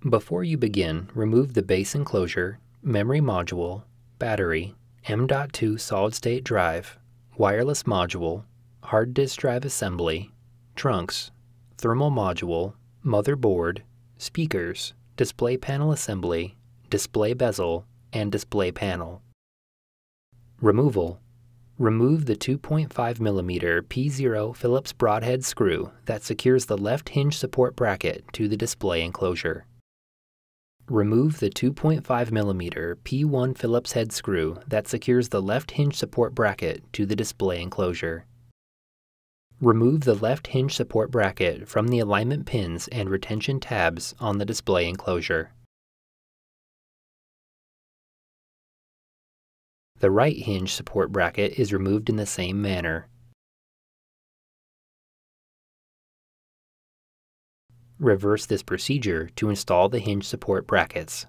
Before you begin, remove the base enclosure, memory module, battery, M.2 solid-state drive, wireless module, hard disk drive assembly, trunks, thermal module, motherboard, speakers, display panel assembly, display bezel, and display panel. Removal. Remove the 2.5mm P0 Phillips broadhead screw that secures the left hinge support bracket to the display enclosure. Remove the 2.5mm P1 Phillips head screw that secures the left hinge support bracket to the display enclosure. Remove the left hinge support bracket from the alignment pins and retention tabs on the display enclosure. The right hinge support bracket is removed in the same manner. Reverse this procedure to install the hinge support brackets.